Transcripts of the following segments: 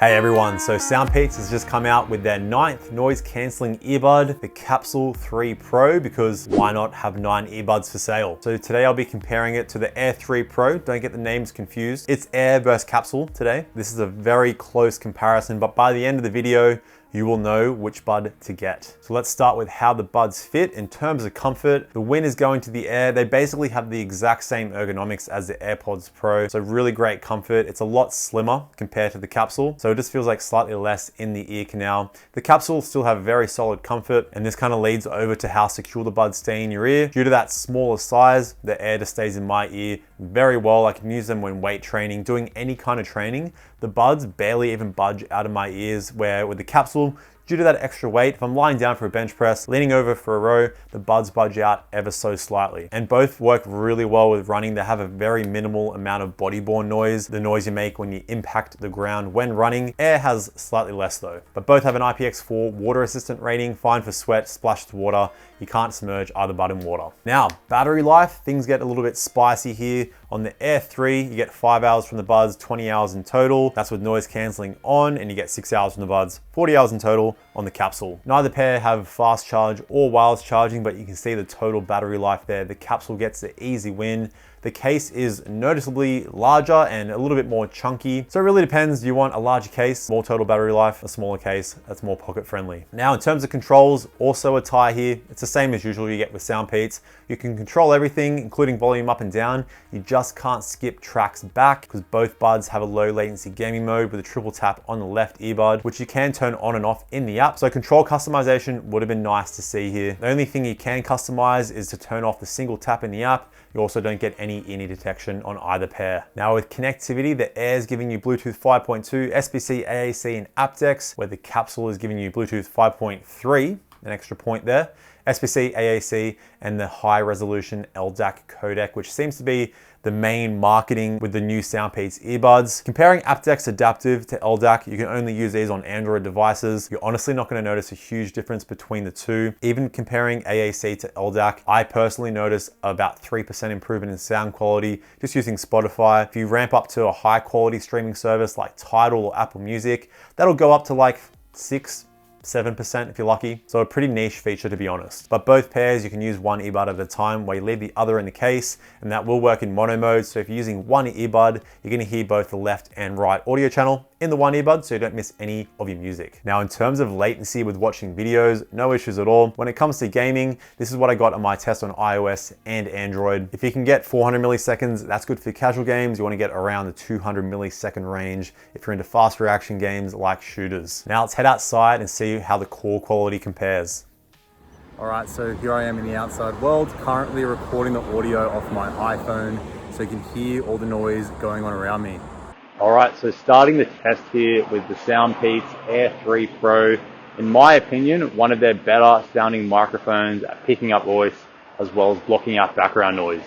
Hey everyone, so SoundPEATS has just come out with their 9th noise cancelling earbud, the Capsule 3 Pro, because why not have 9 earbuds for sale? So today I'll be comparing it to the Air3 Pro. Don't get the names confused. It's Air versus Capsule today. This is a very close comparison, but by the end of the video, you will know which bud to get. So let's start with how the buds fit. In terms of comfort, the win is going to the Air. They basically have the exact same ergonomics as the AirPods Pro, so really great comfort. It's a lot slimmer compared to the Capsule, so it just feels like slightly less in the ear canal. The Capsule still have very solid comfort, and this kind of leads over to how secure the buds stay in your ear. Due to that smaller size, the Air just stays in my ear very well. I can use them when weight training, doing any kind of training. The buds barely even budge out of my ears, where with the Capsule, due to that extra weight, if I'm lying down for a bench press, leaning over for a row, the buds budge out ever so slightly. And both work really well with running. They have a very minimal amount of body-borne noise, the noise you make when you impact the ground when running. Air has slightly less though. But both have an IPX4 water resistant rating, fine for sweat, splashed water. You can't submerge either bud in water. Now, battery life, things get a little bit spicy here. On the Air3, you get 5 hours from the buds, 20 hours in total. That's with noise cancelling on, and you get 6 hours from the buds, 40 hours in total on the Capsule. Neither pair have fast charge or wireless charging, but you can see the total battery life there. The Capsule gets the easy win. The case is noticeably larger and a little bit more chunky. So it really depends. Do you want a larger case, more total battery life, a smaller case that's more pocket friendly? Now, in terms of controls, also a tie here. It's the same as usual you get with SoundPEATS. You can control everything, including volume up and down. You just can't skip tracks back because both buds have a low latency gaming mode with a triple tap on the left earbud, which you can turn on and off in the app. So control customization would have been nice to see here. The only thing you can customize is to turn off the single tap in the app. You also don't get any ear detection on either pair. Now with connectivity, the Air is giving you Bluetooth 5.2, SBC, AAC, and aptX, where the Capsule is giving you Bluetooth 5.3, an extra point there, SBC, AAC, and the high resolution LDAC codec, which seems to be the main marketing with the new SoundPEATS earbuds. Comparing aptX adaptive to LDAC, you can only use these on Android devices. You're honestly not gonna notice a huge difference between the two. Even comparing AAC to LDAC, I personally notice about 3% improvement in sound quality just using Spotify. If you ramp up to a high quality streaming service like Tidal or Apple Music, that'll go up to like 7% if you're lucky. So a pretty niche feature, to be honest. But both pairs, you can use one earbud at a time where you leave the other in the case, and that will work in mono mode. So if you're using one earbud, you're gonna hear both the left and right audio channel in the one earbud, so you don't miss any of your music. Now, in terms of latency with watching videos, no issues at all. When it comes to gaming, this is what I got on my test on iOS and Android. If you can get 400 milliseconds, that's good for casual games. You wanna get around the 200 millisecond range if you're into fast reaction games like shooters. Now let's head outside and see how the call quality compares. All right, so here I am in the outside world, currently recording the audio off my iPhone so you can hear all the noise going on around me. All right, so starting the test here with the SoundPEATS Air3 Pro. In my opinion, one of their better sounding microphones at picking up voice as well as blocking out background noise.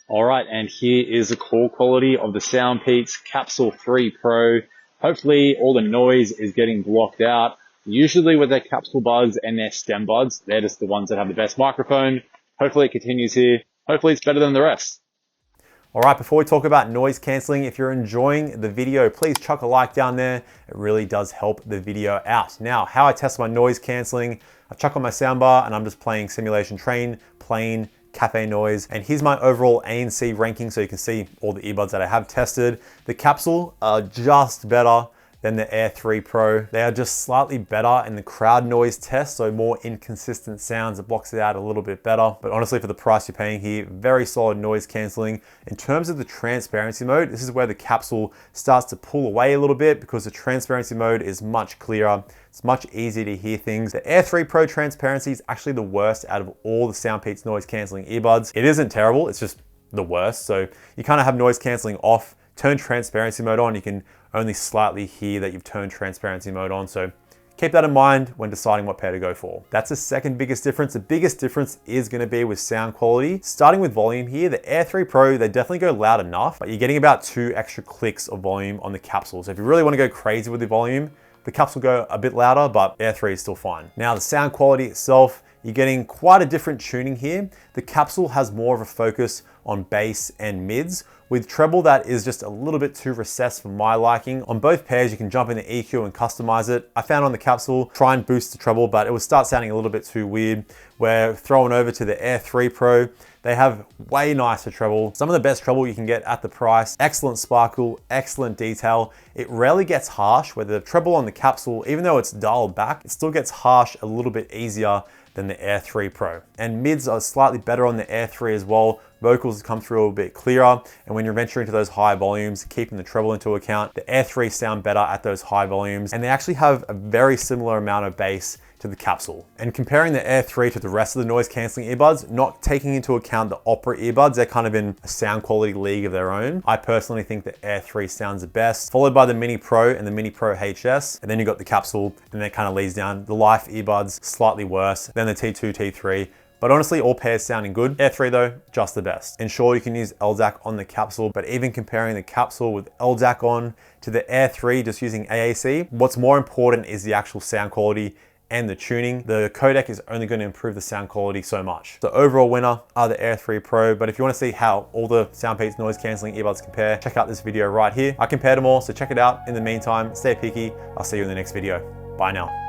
All right, and here is the call quality of the SoundPEATS Capsule 3 Pro. Hopefully all the noise is getting blocked out. Usually with their Capsule buds and their stem buds, they're just the ones that have the best microphone. Hopefully it continues here. Hopefully it's better than the rest. All right, before we talk about noise cancelling, if you're enjoying the video, please chuck a like down there. It really does help the video out. Now, how I test my noise cancelling, I chuck on my soundbar and I'm just playing Simulation Train, plain cafe noise. And here's my overall ANC ranking so you can see all the earbuds that I have tested. The Capsule are just better than the Air3 Pro. They are just slightly better in the crowd noise test, so more inconsistent sounds. It blocks it out a little bit better. But honestly, for the price you're paying here, very solid noise cancelling. In terms of the transparency mode, this is where the Capsule starts to pull away a little bit because the transparency mode is much clearer. It's much easier to hear things. The Air3 Pro transparency is actually the worst out of all the SoundPEATS noise cancelling earbuds. It isn't terrible, it's just the worst. So you kind of have noise cancelling off, turn transparency mode on, you can only slightly hear that you've turned transparency mode on. So keep that in mind when deciding what pair to go for. That's the second biggest difference. The biggest difference is gonna be with sound quality. Starting with volume here, the Air3 Pro, they definitely go loud enough, but you're getting about 2 extra clicks of volume on the Capsule. So if you really wanna go crazy with the volume, the Capsule go a bit louder, but Air3 is still fine. Now the sound quality itself, you're getting quite a different tuning here. The Capsule has more of a focus on bass and mids, with treble that is just a little bit too recessed for my liking. On both pairs, you can jump in the EQ and customize it. I found on the Capsule, try and boost the treble, but it would start sounding a little bit too weird. We're throwing over to the Air3 Pro. They have way nicer treble. Some of the best treble you can get at the price. Excellent sparkle, excellent detail. It rarely gets harsh, where the treble on the Capsule, even though it's dialed back, it still gets harsh a little bit easier than the Air3 Pro. And mids are slightly better on the Air3 as well. Vocals come through a little bit clearer. And when you're venturing into those high volumes, keeping the treble into account, the Air3 sound better at those high volumes. And they actually have a very similar amount of bass to the Capsule. And comparing the Air3 to the rest of the noise cancelling earbuds, not taking into account the Opera earbuds, they're kind of in a sound quality league of their own. I personally think the Air3 sounds the best, followed by the Mini Pro and the Mini Pro HS. And then you got the Capsule, and that kind of leads down. The Life earbuds, slightly worse than the T2, T3. But honestly, all pairs sounding good. Air3 though, just the best. And sure, you can use LDAC on the Capsule, but even comparing the Capsule with LDAC on to the Air3 just using AAC, what's more important is the actual sound quality and the tuning. The codec is only going to improve the sound quality so much. The overall winner are the Air3 Pro, but if you want to see how all the SoundPEATS noise cancelling earbuds compare, check out this video right here. I compared them all, so check it out. In the meantime, stay picky. I'll see you in the next video. Bye now.